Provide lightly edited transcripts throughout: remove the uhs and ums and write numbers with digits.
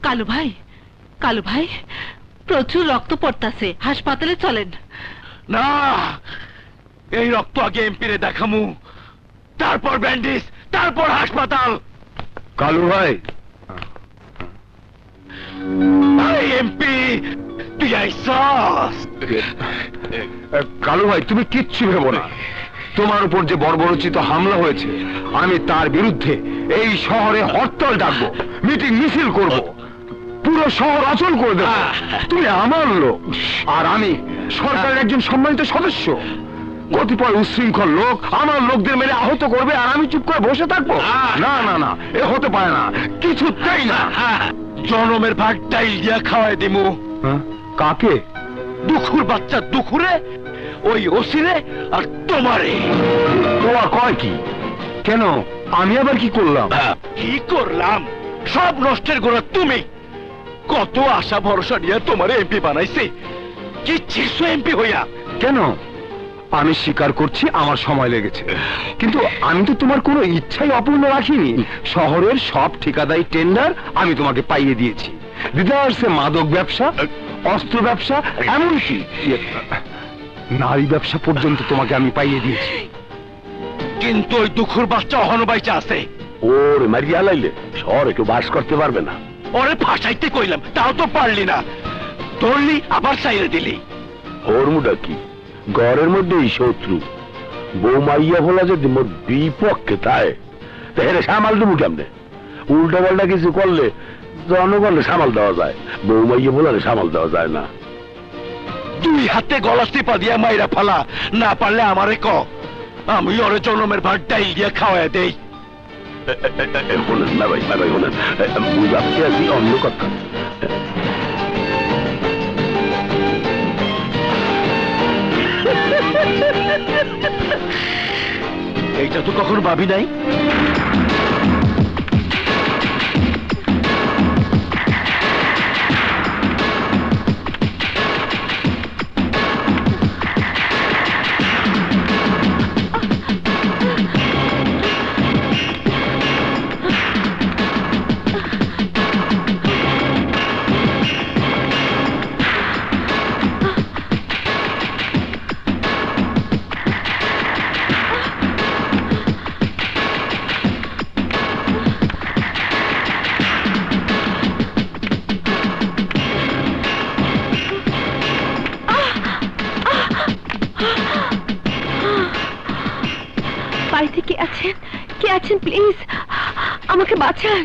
কালু ভাই, কালু ভাই, প্রচুর রক্ত পড়তাছে, হাসপাতালে চলেন। না, এই রক্ত আগে এমপিরে দেখামু, তারপর ব্যান্ডেজ, তারপর হাসপাতাল। কালু ভাই, এমপি তুই আইসস। কালু ভাই তুমি কিচ্ছু ভেবো না। তোমার উপর যে বর্বরোচিত হামলা হয়েছে, আমি তার বিরুদ্ধে এই শহরে হরতাল ডাকবো, মিটিং মিছিল করব, পুরো শহর অচল করে দেব। তুমি আমার লোক, আর আমি সরকারের একজন সম্মানিত সদস্য। কতিপয় উচ্ছৃঙ্খল লোক আমার লোকদের মেরে আহত করবে, আর আমি চুপ করে বসে থাকবো? না না না, এ হতে পারে না, কিছুতেই না। জনমের ভাগটাই দিয়া খাওয়াই দিমু। কাকে? দুখুর বাচ্চা দুখুরে, ওই ওসিরে আর তোমারে। ওরা কয় কি? কেন, আমি আবার কি করলাম? কি করলাম? সব নষ্টের গোড়া তুমি। কত আশা ভরসা নিয়ে তোমারে এমপি বানাইছে, কি ছিড়ছো এমপি হইয়া? কেন? আমি স্বীকার করছি আমার সময় লেগেছে, কিন্তু আমি তো তোমার কোনো ইচ্ছাই অপূর্ণ রাখিনি। শহরের সব ঠিকাদারি টেন্ডার আমি তোমাকে পাইয়ে দিয়েছি। দিদার্সে মাদক ব্যবসা, অস্ত্র ব্যবসা, এমনকি নারী ব্যবসা পর্যন্ত তোমাকে আমি পাইয়ে দিয়েছি। কিন্তু ওই দুখুর বাচ্চা অহনো বাইচা আছে। ওর মারিয়া লাইলে শহরে কেউ বাস করতে পারবে না। ওরে ফাঁসাইতে কইলাম, তাও তো পারলি না। ধরলি আবার চাইরে দিলি। ওর মুডা কি? ঘরের মধ্যেই শত্রু, বউ মাইয়া বলা যদি মোর বিপক্ষে তাই তাহলে সামাল দেবো কেমনে? উল্টা পাল্টা কিছু করলে জনগণে সামাল দেওয়া যায়, বউ মাইয়া বলারে সামাল দেওয়া যায় না। দুই হাতে গলা টিপা দিয়া মাইরা ফালা, না পারলে আমারে ক, আমি ওরে জনমের ভাগ ডাইল দিয়া খাওয়াই দেই। শোনেন না ভাই, ভাই শোনেন, বুঝাতে আছি অন্য কথা। এইটা তো কখনো ভাবি নাই। বাড়িতে কে আছেন? কে আছেন? প্লিজ আমাকে বাঁচান।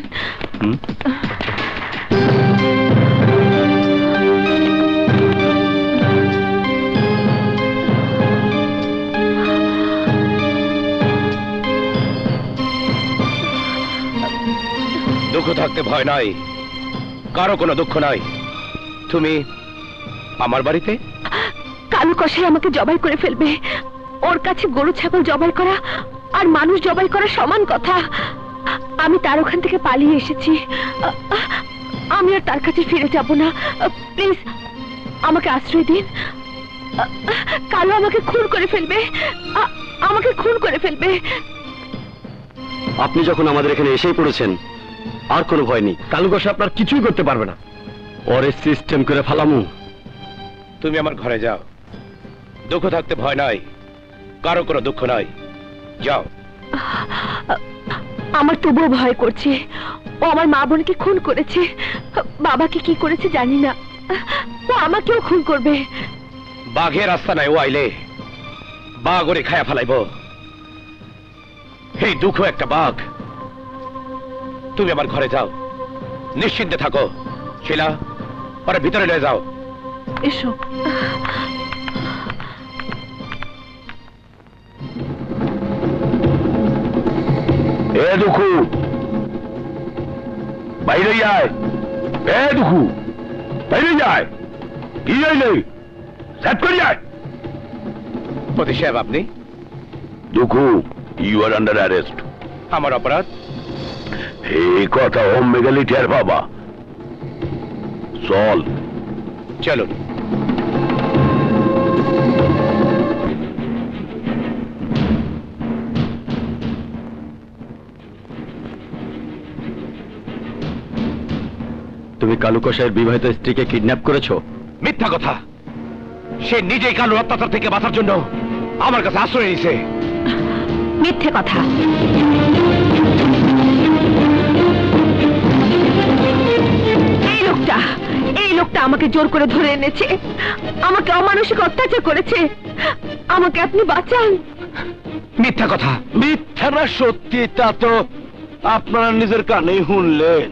দুঃখ থাকতে ভয় নাই, কারো কোনো দুঃখ নাই। তুমি আমার বাড়িতে? কালু কসাই আমাকে জবাই করে ফেলবে। ওর কাছে গরু ছাগল জবাই করা আর মানুষ জবাই করা সমান কথা। আমি তার ওখান থেকে পালিয়ে এসেছি। আমি আর তার কাছে ফিরে যাব না। প্লিজ আমাকে আশ্রয় দিন। কালু আমাকে খুন করে ফেলবে, আমাকে খুন করে ফেলবে। আপনি যখন আমাদের এখানে এসেই পড়েছেন, আর কোনো ভয় নেই। কালু কসাই আপনার কিছুই করতে পারবে না। ওরে সিস্টেম করে ফালামু। তুমি আমার ঘরে যাও, দুঃখ থাকতে ভয় নাই, কারো কোনো দুঃখ নাই, যাও। আমার তবুও ভয় করছে। ও আমার মা বোনকে খুন করেছে, বাবাকে কি করেছে জানি না। ও আমাকেও খুন করবে। বাঘের রাস্তা নাই, ও আইলে বাঘ ওরে খায়া ফেলাইব। এই দুঃখ একটা বাঘ। তুমি আমার ঘরে যাও, নিশ্চিন্তে থাকো। শিলা, ওরা ভিতরে নিয়ে যাও। এসো। এ দুঃখু, বাইরে যায়। এ দুঃখু, বাইরে যায়। কি যাইলে সেট করে যায়। পতি সাহেব, আপনি? দুঃখু, ইউ আর আন্ডার অ্যারেস্ট। আমার অপরাধ? এই কথা হোম মেগালি টের বাবা। চল। চলুন। তুমি কালু কসাইয়ের বিবাহিত স্ত্রীকে কিডন্যাপ করেছো? মিথ্যা কথা। সে নিজেই কালুর অত্যাচার থেকে বাঁচার জন্য আমার কাছে আশ্রয় নিয়েছে। মিথ্যে কথা। এই লোকটা আমাকে জোর করে ধরে এনেছে, আমাকে অমানসিক অত্যাচার করেছে। আমাকে আপনি বাঁচান। মিথ্যা কথা। মিথ্যা না সত্যি তা তো আপনারা নিজের কানেই শুনলেন।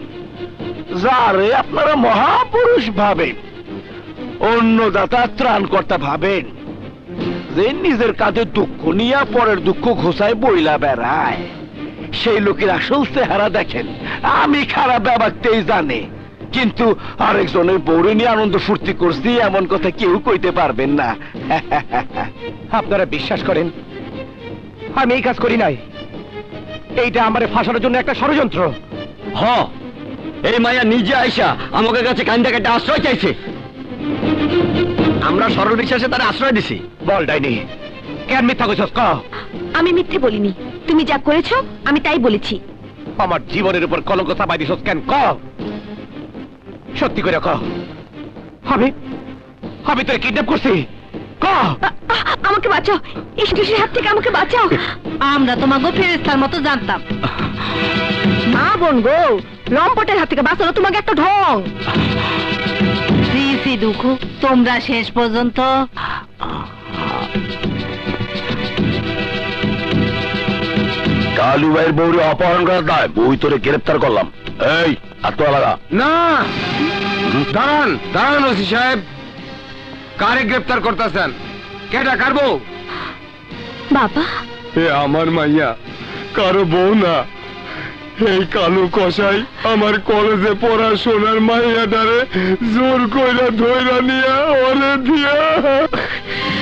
যারে আপনারা মহাপুরুষ ভাবেন, অন্নদাতা ত্রাণকর্তা ভাবেন, যে নিজের কাঁধে দুঃখ নিয়ে পরের দুঃখ ঘোষায় বইলা বেড়ায়, সেই লোকের আসল চেহারা দেখেন আমি খারাপ ব্যাপারটাই জানে। কিন্তু আরেকজনের বউরে নিয়ে আনন্দ ফুর্তি করছি এমন কথা কেউ কইতে পারবেন না। আপনারা বিশ্বাস করেন আমি এই কাজ করি নাই? এইটা আমারে ফাঁসানোর জন্য একটা ষড়যন্ত্র। হ, এই মায়া নিজে আইসা আমাদের কাছে কান্দা কাটা আশ্রয় চাইছে। আমরা সরল বিশ্বাসে তার আশ্রয় দিছি। বল ডাইনি, কেন মিথ্যা কইছস? ক। আমি মিথ্যে বলিনি, তুমি যা করেছো আমি তাই বলেছি। আমার জীবনের উপর কলঙ্ক চাপাই দিছস কেন? ক, সত্যি করে ক। আমি তোরে কিডন্যাপ করছি। ক। আমাকে বাঁচাও, এই শিশুর হাত থেকে আমাকে বাঁচাও। আমরা তোমাকে ফেরেস্তার মতো জানতাম। মা বোন গো, লম্পটের হাত থেকে বাঁচানো তোমাকে একটা ঢং। সি সি দুঃখু, তোমরা শেষ পর্যন্ত কালু ভাইয়ের বউরে অপহরণ করার দায় বই তোরে গ্রেপ্তার করলাম। এই আত্মা লাগা। না, দাঁড়ান দাঁড়ান ওসি সাহেব, কারে গ্রেপ্তার করতেছেন? কেটা কার বউ? বাবা, এ আমার মাইয়া, কারো বউ না। এই কালু কসাই আমার কলেজে পড়াশোনার মাইয়াটারে জোর কইরা ধইরা নিয়া ওরে দিয়া